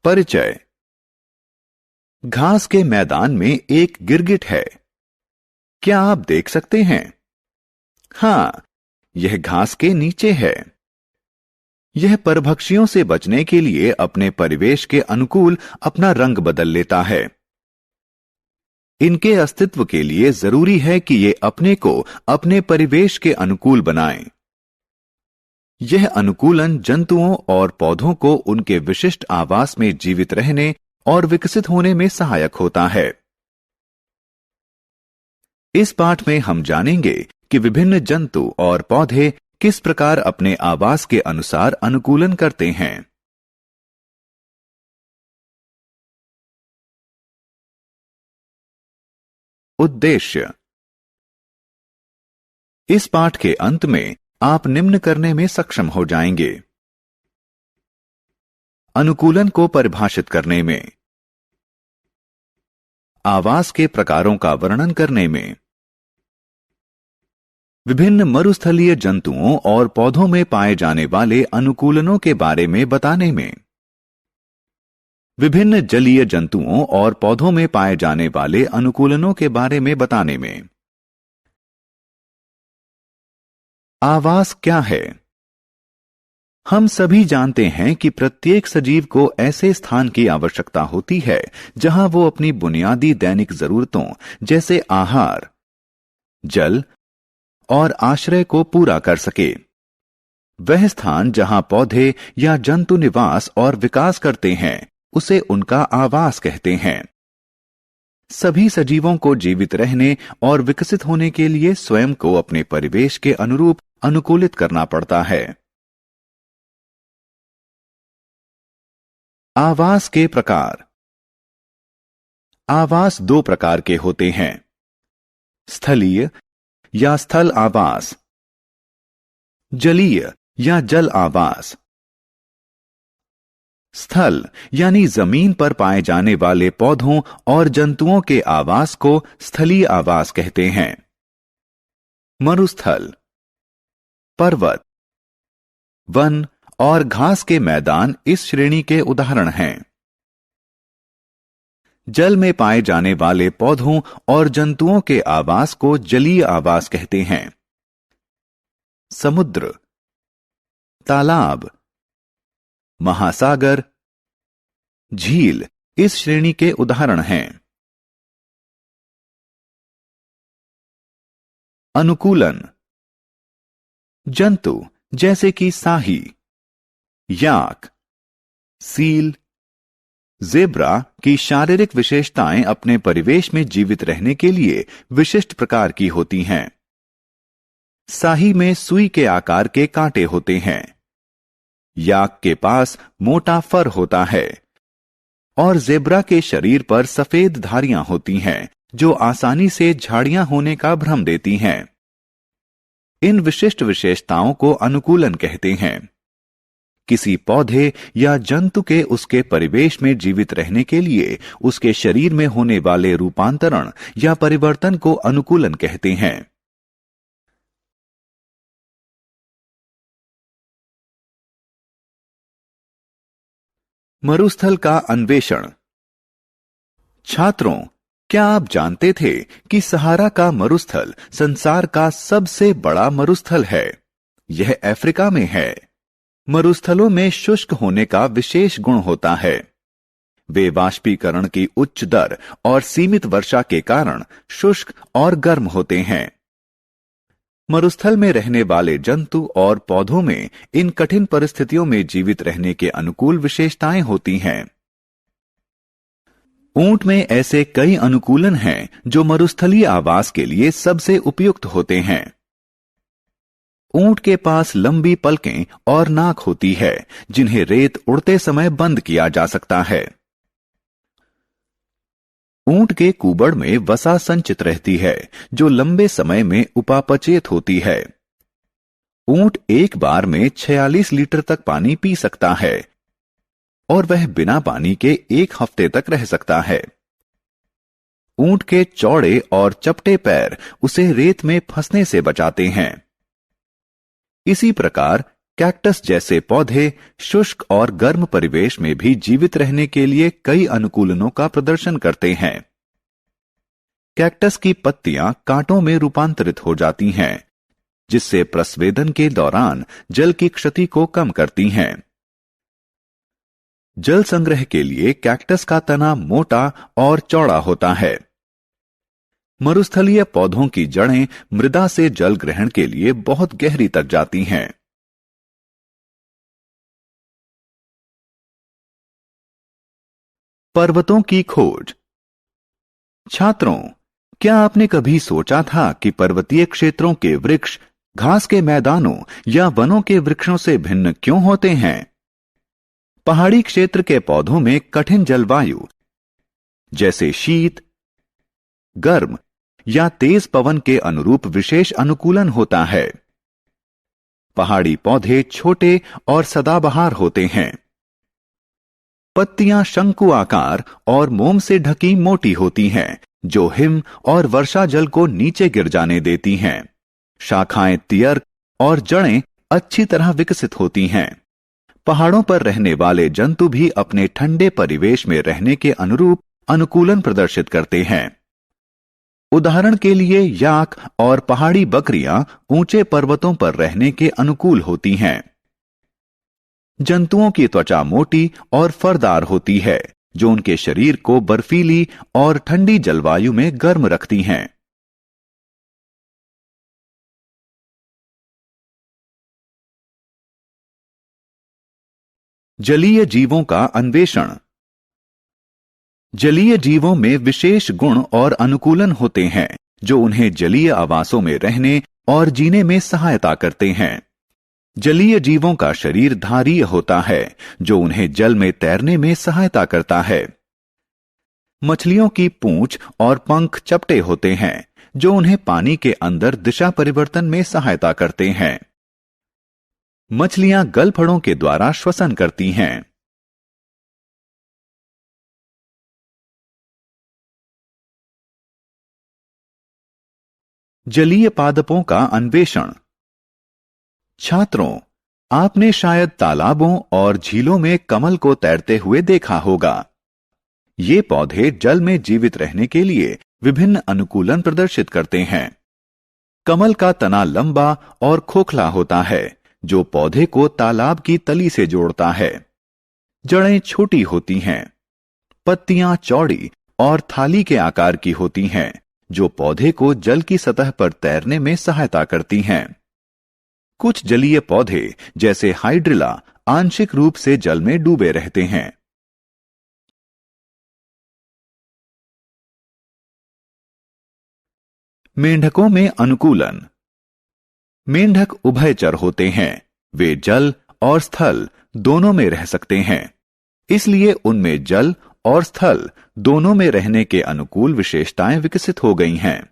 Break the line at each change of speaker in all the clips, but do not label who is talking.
परिचय। घास के मैदान में एक गिरगिट है। क्या आप देख सकते हैं? हां, यह घास के नीचे है। यह परभक्षियों से बचने के लिए अपने परिवेश के अनुकूल अपना रंग बदल लेता है। इनके अस्तित्व के लिए जरूरी है कि ये अपने को अपने परिवेश के अनुकूल बनाएं। यह अनुकूलन जंतुओं और पौधों को उनके विशिष्ट आवास में जीवित रहने और विकसित होने में सहायक होता है। इस पाठ में हम जानेंगे कि विभिन्न जंतु और पौधे किस प्रकार अपने आवास के अनुसार अनुकूलन करते हैं। उद्देश्य। इस पाठ के अंत में आप निम्न करने में सक्षम हो जाएंगे। अनुकूलन को परिभाषित करने में, आवास के प्रकारों का वर्णन करने में, विभिन्न मरुस्थलीय जंतुओं और पौधों में पाए जाने वाले अनुकूलनों के बारे में बताने में, विभिन्न जलीय जंतुओं और पौधों में पाए जाने वाले अनुकूलनों के बारे में बताने में। आवास क्या है? हम सभी जानते हैं कि प्रत्येक सजीव को ऐसे स्थान की आवश्यकता होती है जहां वो अपनी बुनियादी दैनिक जरूरतों जैसे आहार, जल और आश्रय को पूरा कर सके। वह स्थान जहां पौधे या जंतु निवास और विकास करते हैं उसे उनका आवास कहते हैं। सभी सजीवों को जीवित रहने और विकसित होने के लिए स्वयं को अपने परिवेश के अनुरूप अनुकूलित करना पड़ता है। आवास के प्रकार। आवास दो प्रकार के होते हैं, स्थलीय या स्थल आवास, जलीय या जल आवास। स्थल यानी जमीन पर पाए जाने वाले पौधों और जंतुओं के आवास को स्थलीय आवास कहते हैं। मरुस्थल, पर्वत, वन और घास के मैदान इस श्रेणी के उदाहरण हैं। जल में पाए जाने वाले पौधों और जंतुओं के आवास को जलीय आवास कहते हैं। समुद्र, तालाब, महासागर, झील इस श्रेणी के उदाहरण हैं। अनुकूलन। जंतु जैसे कि साही, याक, सील, ज़ेब्रा की शारीरिक विशेषताएं अपने परिवेश में जीवित रहने के लिए विशिष्ट प्रकार की होती हैं। साही में सुई के आकार के कांटे होते हैं। याक के पास मोटा फर होता है और ज़ेब्रा के शरीर पर सफेद धारियां होती हैं जो आसानी से झाड़ियां होने का भ्रम देती हैं। इन विशिष्ट विशेषताओं को अनुकूलन कहते हैं। किसी पौधे या जंतु के उसके परिवेश में जीवित रहने के लिए उसके शरीर में होने वाले रूपांतरण या परिवर्तन को अनुकूलन कहते हैं। मरुस्थल का अन्वेषण। छात्रों, क्या आप जानते थे कि सहारा का मरुस्थल संसार का सबसे बड़ा मरुस्थल है? यह अफ्रीका में है। मरुस्थलों में शुष्क होने का विशेष गुण होता है। वे वाष्पीकरण की उच्च दर और सीमित वर्षा के कारण शुष्क और गर्म होते हैं। मरुस्थल में रहने वाले जंतु और पौधों में इन कठिन परिस्थितियों में जीवित रहने के अनुकूल विशेषताएं होती हैं। ऊंट में ऐसे कई अनुकूलन हैं जो मरुस्थलीय आवास के लिए सबसे उपयुक्त होते हैं। ऊंट के पास लंबी पलकें और नाक होती है जिन्हें रेत उड़ते समय बंद किया जा सकता है। ऊंट के कुबड़ में वसा संचित रहती है जो लंबे समय में उपापचयित होती है। ऊंट एक बार में 46 लीटर तक पानी पी सकता है और वह बिना पानी के 1 हफ्ते तक रह सकता है। ऊंट के चौड़े और चपटे पैर उसे रेत में फंसने से बचाते हैं। इसी प्रकार कैक्टस जैसे पौधे शुष्क और गर्म परिवेश में भी जीवित रहने के लिए कई अनुकूलनों का प्रदर्शन करते हैं। कैक्टस की पत्तियां कांटों में रूपांतरित हो जाती हैं, जिससे प्रस्वेदन के दौरान जल की क्षति को कम करती हैं। जल संग्रह के लिए कैक्टस का तना मोटा और चौड़ा होता है। मरुस्थलीय पौधों की जड़ें मृदा से जल ग्रहण के लिए बहुत गहरी तक जाती हैं। पर्वतों की खोज। छात्रों, क्या आपने कभी सोचा था कि पर्वतीय क्षेत्रों के वृक्ष घास के मैदानों या वनों के वृक्षों से भिन्न क्यों होते हैं? पहाड़ी क्षेत्र के पौधों में कठिन जलवायु जैसे शीत, गर्म या तेज पवन के अनुरूप विशेष अनुकूलन होता है। पहाड़ी पौधे छोटे और सदाबहार होते हैं। पत्तियां शंकु आकार और मोम से ढकी मोटी होती हैं, जो हिम और वर्षा जल को नीचे गिर जाने देती हैं। शाखाएं तियर्क और जड़ें अच्छी तरह विकसित होती हैं। पहाड़ों पर रहने वाले जंतु भी अपने ठंडे परिवेश में रहने के अनुरूप अनुकूलन प्रदर्शित करते हैं। उदाहरण के लिए याक और पहाड़ी बकरियां ऊंचे पर्वतों पर रहने के अनुकूल होती हैं। जंतुओं की त्वचा मोटी और फरदार होती है, जो उनके शरीर को बर्फीली और ठंडी जलवायु में गर्म रखती हैं। जलीय जीवों का अन्वेषण। जलीय जीवों में विशेष गुण और अनुकूलन होते हैं, जो उन्हें जलीय आवासों में रहने और जीने में सहायता करते हैं। जलीय जीवों का शरीर धारीय होता है, जो उन्हें जल में तैरने में सहायता करता है। मछलियों की पूंछ और पंख चपटे होते हैं, जो उन्हें पानी के अंदर दिशा परिवर्तन में सहायता करते हैं। मछलियां गलफड़ों के द्वारा श्वसन करती हैं। जलीय पादपों का अन्वेषण। छात्रों, आपने शायद तालाबों और झीलों में कमल को तैरते हुए देखा होगा। ये पौधे जल में जीवित रहने के लिए विभिन्न अनुकूलन प्रदर्शित करते हैं। कमल का तना लंबा और खोखला होता है, जो पौधे को तालाब की तली से जोड़ता है। जड़ें छोटी होती हैं। पत्तियां चौड़ी और थाली के आकार की होती हैं, जो पौधे को जल की सतह पर तैरने में सहायता करती हैं। कुछ जलीय पौधे जैसे हाइड्रिला आंशिक रूप से जल में डूबे रहते हैं। मेंढकों में अनुकूलन। मेंढक उभयचर होते हैं। वे जल और स्थल दोनों में रह सकते हैं, इसलिए उनमें जल और स्थल दोनों में रहने के अनुकूल विशेषताएं विकसित हो गई हैं।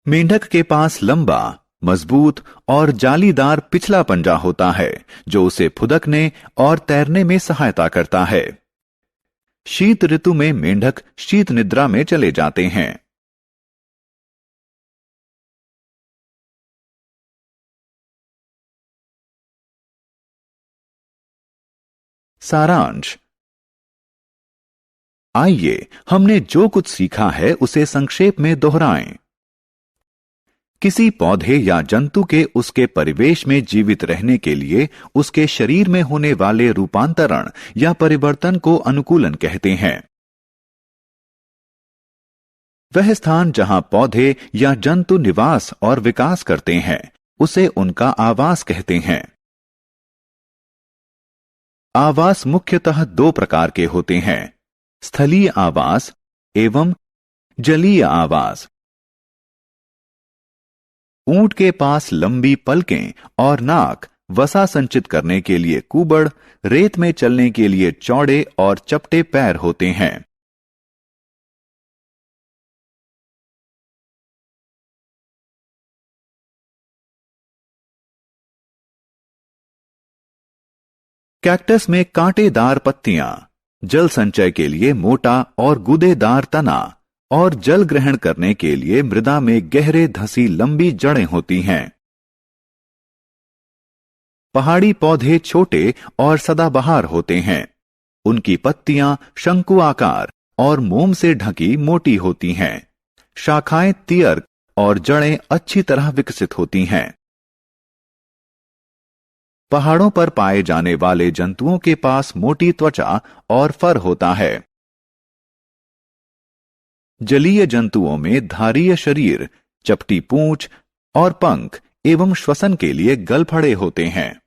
मेंढक के पास लंबा, मजबूत और जालीदार पिछला पंजा होता है, जो उसे फुदकने और तैरने में सहायता करता है। शीत ऋतु में मेंढक शीत निद्रा में चले जाते हैं। सारांश। आइए हमने जो कुछ सीखा है उसे संक्षेप में दोहराएं। किसी पौधे या जंतु के उसके परिवेश में जीवित रहने के लिए उसके शरीर में होने वाले रूपांतरण या परिवर्तन को अनुकूलन कहते हैं। वह स्थान जहां पौधे या जंतु निवास और विकास करते हैं, उसे उनका आवास कहते हैं। आवास मुख्यतः दो प्रकार के होते हैं, स्थलीय आवास एवं जलीय आवास। ऊंट के पास लंबी पलकें और नाक वसा संचित करने के लिए कुबड़, रेत में चलने के लिए चौड़े और चपटे पैर होते हैं। कैक्टस में कांटेदार पत्तियां, जल संचय के लिए मोटा और गूदेदार तना और जल ग्रहण करने के लिए मृदा में गहरे धंसी लंबी जड़ें होती हैं। पहाड़ी पौधे छोटे और सदाबहार होते हैं। उनकी पत्तियां शंकु आकार और मोम से ढकी मोटी होती हैं। शाखाएं तियर्क और जड़ें अच्छी तरह विकसित होती हैं। पहाड़ों पर पाए जाने वाले जंतुओं के पास मोटी त्वचा और फर होता है। जलीय जंतुओं में धारीय शरीर, चपटी पूंछ और पंख एवं श्वसन के लिए गलफड़े होते हैं।